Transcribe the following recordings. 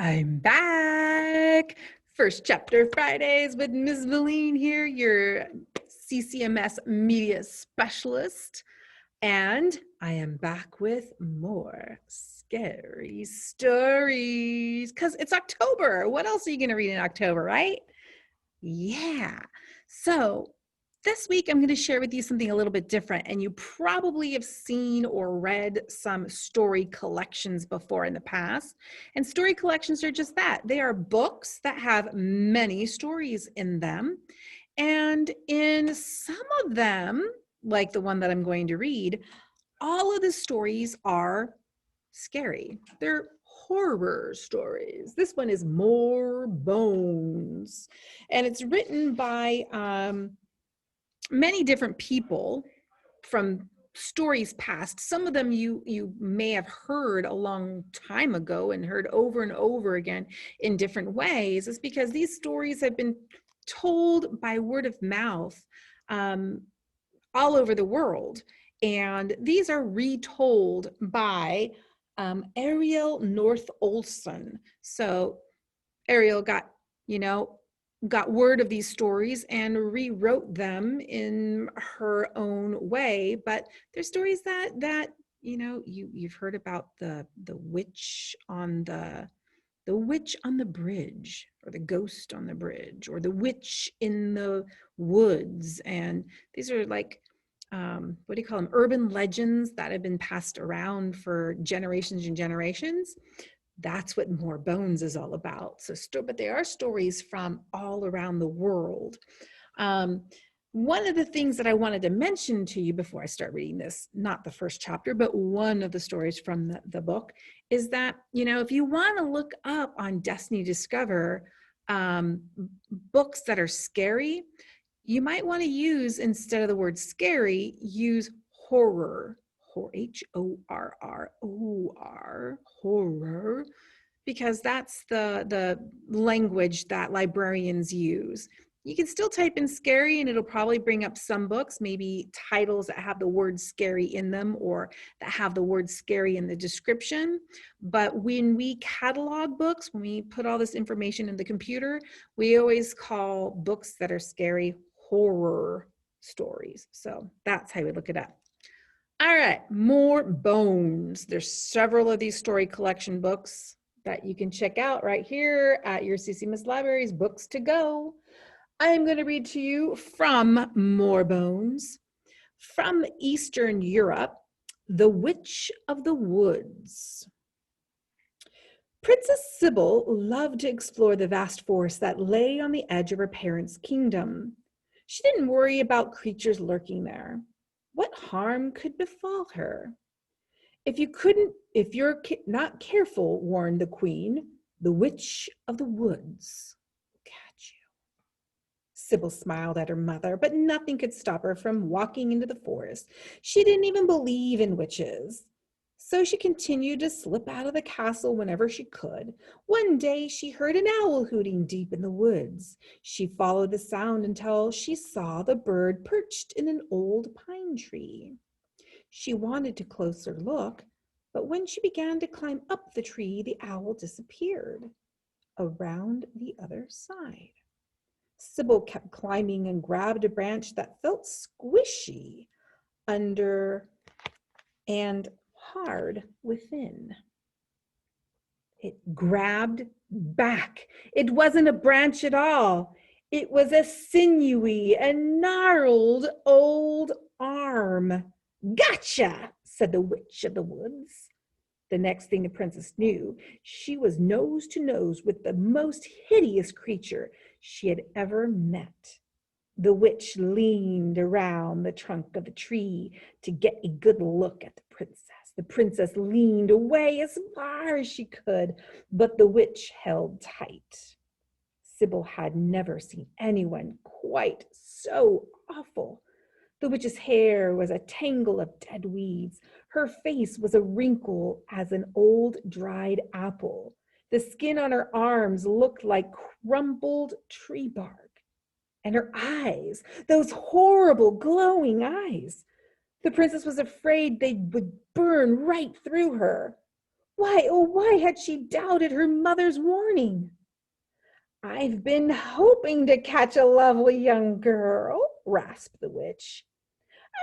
I'm back. First chapter Fridays with Ms. Valine here, your CCMS media specialist. And I am back with more scary stories because it's October. What else are you going to read in October, right? Yeah. So this week, I'm going to share with you something a little bit different. And you probably have seen or read some story collections before in the past. And story collections are just that. They are books that have many stories in them. And in some of them, like the one that I'm going to read, all of the stories are scary. They're horror stories. This one is More Bones. And it's written by many different people from stories past. Some of them you may have heard a long time ago and heard over and over again in different ways. Is because these stories have been told by word of mouth all over the world. And these are retold by Arielle Olson. So Arielle got word of these stories and rewrote them in her own way. But they're stories that you've heard about the witch on the bridge, or the ghost on the bridge, or the witch in the woods. And these are like what do you call them, urban legends that have been passed around for generations and generations. That's what More Bones is all about. But they are stories from all around the world. One of the things that I wanted to mention to you before I start reading this, not the first chapter, but one of the stories from the book, is that, if you want to look up on Destiny Discover books that are scary, you might want to use, instead of the word scary, use horror. Horror, horror, because that's the language that librarians use. You can still type in scary and it'll probably bring up some books, maybe titles that have the word scary in them or that have the word scary in the description. But when we catalog books, when we put all this information in the computer, we always call books that are scary horror stories. So that's how we look it up. All right, More Bones. There's several of these story collection books that you can check out right here at your CCMS Library's Books to Go. I am going to read to you from More Bones. From Eastern Europe, The Witch of the Woods. Princess Sybil loved to explore the vast forest that lay on the edge of her parents' kingdom. She didn't worry about creatures lurking there. What harm could befall her? If you're not careful, warned the queen, the witch of the woods will catch you. Sybil smiled at her mother, but nothing could stop her from walking into the forest. She didn't even believe in witches. So she continued to slip out of the castle whenever she could. One day she heard an owl hooting deep in the woods. She followed the sound until she saw the bird perched in an old pine tree. She wanted to closer look, but when she began to climb up the tree, the owl disappeared around the other side. Sybil kept climbing and grabbed a branch that felt squishy under and hard within. It grabbed back. It wasn't a branch at all. It was a sinewy and gnarled old arm. Gotcha, said the witch of the woods. The next thing the princess knew, she was nose to nose with the most hideous creature she had ever met. The witch leaned around the trunk of the tree to get a good look at the princess. The princess leaned away as far as she could, but the witch held tight. Sybil had never seen anyone quite so awful. The witch's hair was a tangle of dead weeds. Her face was a wrinkle as an old dried apple. The skin on her arms looked like crumpled tree bark. And her eyes, those horrible glowing eyes. The princess was afraid they would burn right through her. Why, oh, why had she doubted her mother's warning? I've been hoping to catch a lovely young girl, rasped the witch.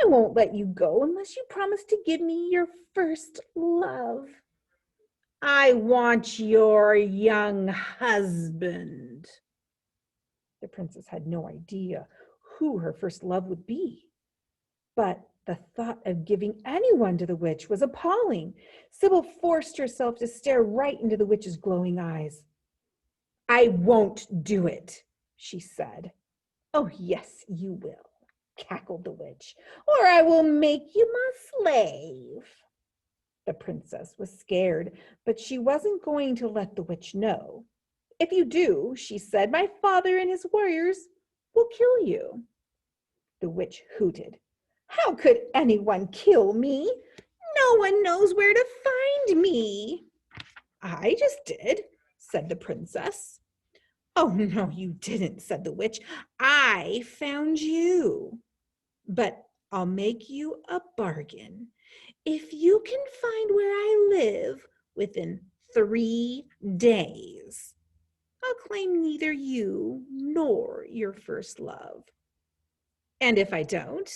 I won't let you go unless you promise to give me your first love. I want your young husband. The princess had no idea who her first love would be. But the thought of giving anyone to the witch was appalling. Sybil forced herself to stare right into the witch's glowing eyes. I won't do it, she said. Oh, yes, you will, cackled the witch, or I will make you my slave. The princess was scared, but she wasn't going to let the witch know. If you do, she said, my father and his warriors will kill you. The witch hooted. How could anyone kill me? No one knows where to find me. I just did, said the princess. Oh, no, you didn't, said the witch. I found you. But I'll make you a bargain. If you can find where I live within 3 days, I'll claim neither you nor your first love. And if I don't,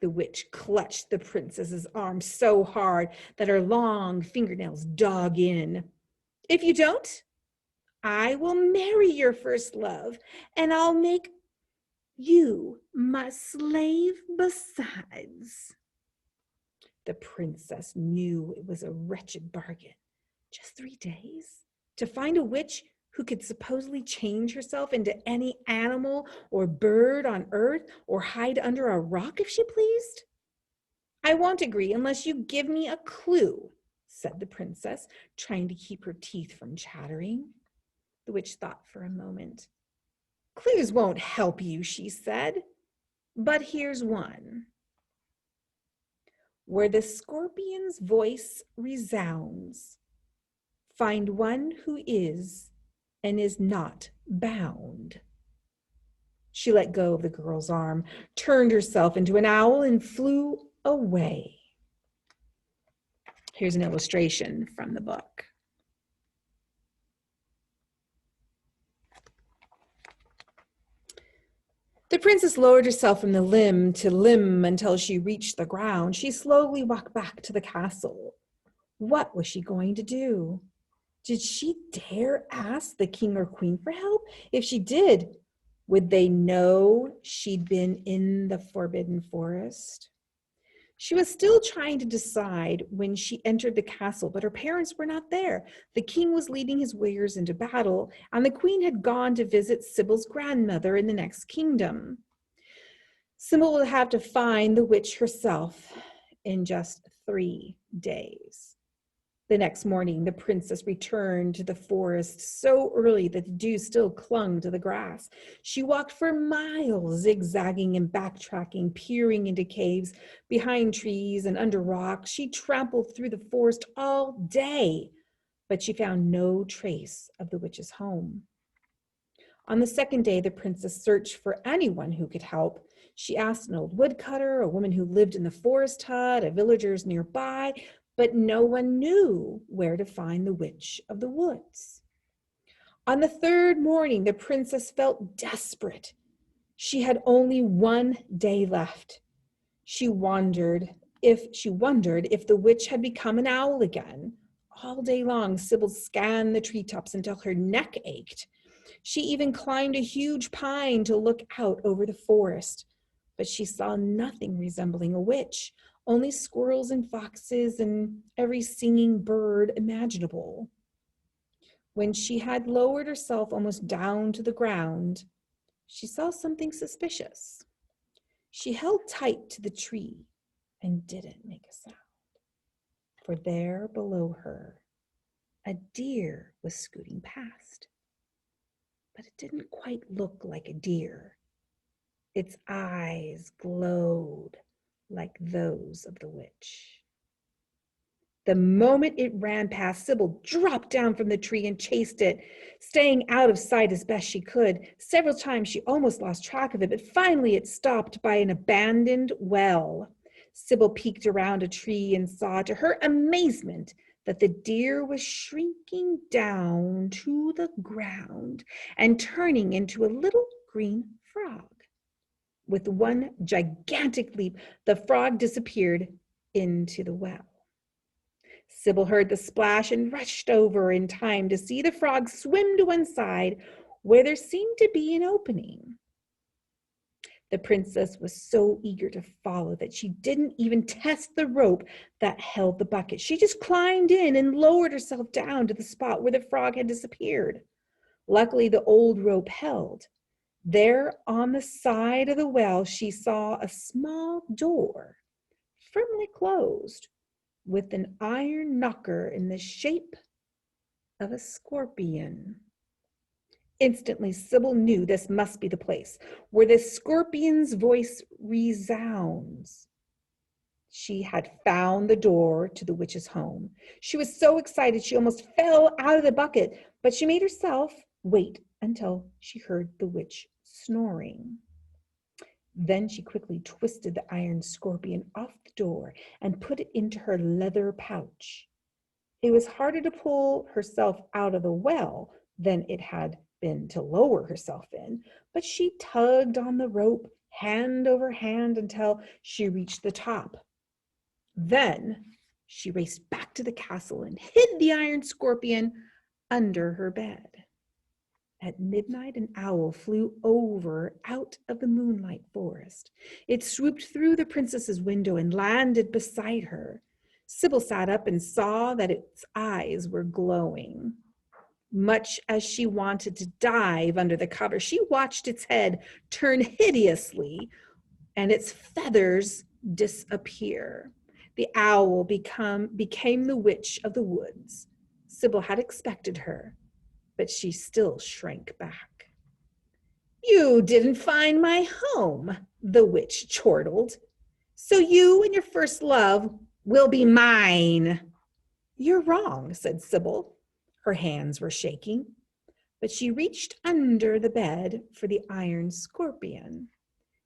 the witch clutched the princess's arm so hard that her long fingernails dug in. If you don't, I will marry your first love, and I'll make you my slave besides. The princess knew it was a wretched bargain. Just 3 days? To find a witch who could supposedly change herself into any animal or bird on earth or hide under a rock if she pleased? I won't agree unless you give me a clue, said the princess, trying to keep her teeth from chattering. The witch thought for a moment. Clues won't help you, she said, but here's one. Where the scorpion's voice resounds, find one who is and is not bound. She let go of the girl's arm, turned herself into an owl, and flew away. Here's an illustration from the book. The princess lowered herself from the limb to limb until she reached the ground. She slowly walked back to the castle. What was she going to do? Did she dare ask the king or queen for help? If she did, would they know she'd been in the forbidden forest? She was still trying to decide when she entered the castle, but her parents were not there. The king was leading his warriors into battle, and the queen had gone to visit Sybil's grandmother in the next kingdom. Sybil would have to find the witch herself in just 3 days. The next morning, the princess returned to the forest so early that the dew still clung to the grass. She walked for miles, zigzagging and backtracking, peering into caves, behind trees and under rocks. She trampled through the forest all day, but she found no trace of the witch's home. On the second day, the princess searched for anyone who could help. She asked an old woodcutter, a woman who lived in the forest hut, villagers nearby, but no one knew where to find the witch of the woods. On the third morning, the princess felt desperate. She had only 1 day left. She wondered if the witch had become an owl again. All day long, Sybil scanned the treetops until her neck ached. She even climbed a huge pine to look out over the forest, but she saw nothing resembling a witch. Only squirrels and foxes and every singing bird imaginable. When she had lowered herself almost down to the ground, she saw something suspicious. She held tight to the tree and didn't make a sound. For there below her, a deer was scooting past. But it didn't quite look like a deer. Its eyes glowed like those of the witch. The moment it ran past, Sybil dropped down from the tree and chased it, staying out of sight as best she could. Several times she almost lost track of it, but finally it stopped by an abandoned well. Sybil peeked around a tree and saw, to her amazement, that the deer was shrinking down to the ground and turning into a little green frog. With one gigantic leap, the frog disappeared into the well. Sybil heard the splash and rushed over in time to see the frog swim to one side where there seemed to be an opening. The princess was so eager to follow that she didn't even test the rope that held the bucket. She just climbed in and lowered herself down to the spot where the frog had disappeared. Luckily, the old rope held. There on the side of the well, she saw a small door, firmly closed, with an iron knocker in the shape of a scorpion. Instantly, Sybil knew this must be the place where the scorpion's voice resounds. She had found the door to the witch's home. She was so excited she almost fell out of the bucket, but she made herself wait until she heard the witch snoring. Then she quickly twisted the iron scorpion off the door and put it into her leather pouch. It was harder to pull herself out of the well than it had been to lower herself in, but she tugged on the rope hand over hand until she reached the top. Then she raced back to the castle and hid the iron scorpion under her bed. At midnight, an owl flew over out of the moonlight forest. It swooped through the princess's window and landed beside her. Sybil sat up and saw that its eyes were glowing. Much as she wanted to dive under the cover, she watched its head turn hideously and its feathers disappear. The owl became the witch of the woods. Sybil had expected her, but she still shrank back. "You didn't find my home," the witch chortled. "So you and your first love will be mine." "You're wrong," said Sybil. Her hands were shaking, but she reached under the bed for the iron scorpion.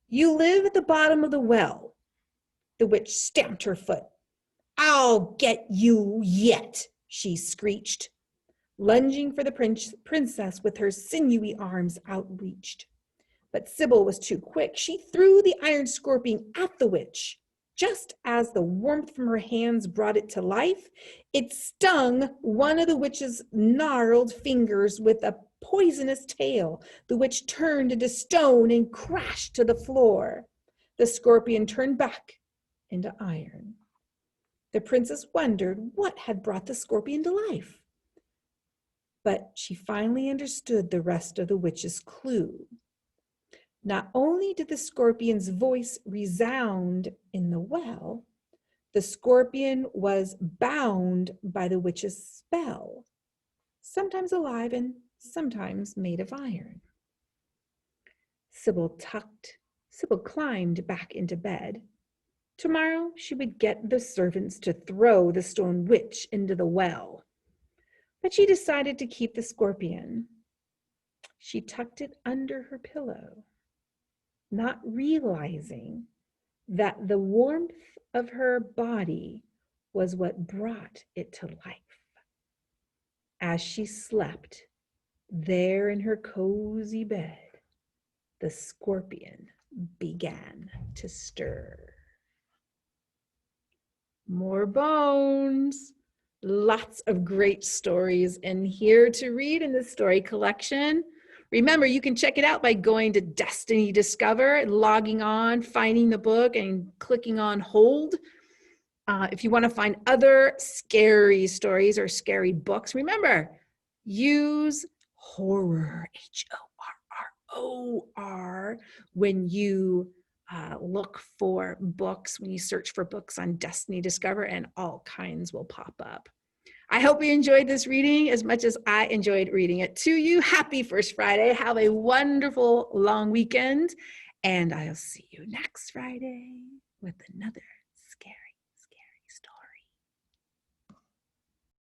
"You live at the bottom of the well." The witch stamped her foot. "I'll get you yet," she screeched, lunging for the princess with her sinewy arms outreached. But Sybil was too quick. She threw the iron scorpion at the witch. Just as the warmth from her hands brought it to life, it stung one of the witch's gnarled fingers with a poisonous tail. The witch turned into stone and crashed to the floor. The scorpion turned back into iron. The princess wondered what had brought the scorpion to life. But she finally understood the rest of the witch's clue. Not only did the scorpion's voice resound in the well, the scorpion was bound by the witch's spell, sometimes alive and sometimes made of iron. Sybil climbed back into bed. Tomorrow she would get the servants to throw the stone witch into the well. But she decided to keep the scorpion. She tucked it under her pillow, not realizing that the warmth of her body was what brought it to life. As she slept there in her cozy bed, the scorpion began to stir. More bones. Lots of great stories in here to read in the story collection. Remember, you can check it out by going to Destiny Discover, logging on, finding the book, and clicking on hold. If you want to find other scary stories or scary books, remember, use horror, HORROR, when you look for books, when you search for books on Destiny Discover, and all kinds will pop up. I hope you enjoyed this reading as much as I enjoyed reading it to you. Happy First Friday. Have a wonderful long weekend. And I'll see you next Friday with another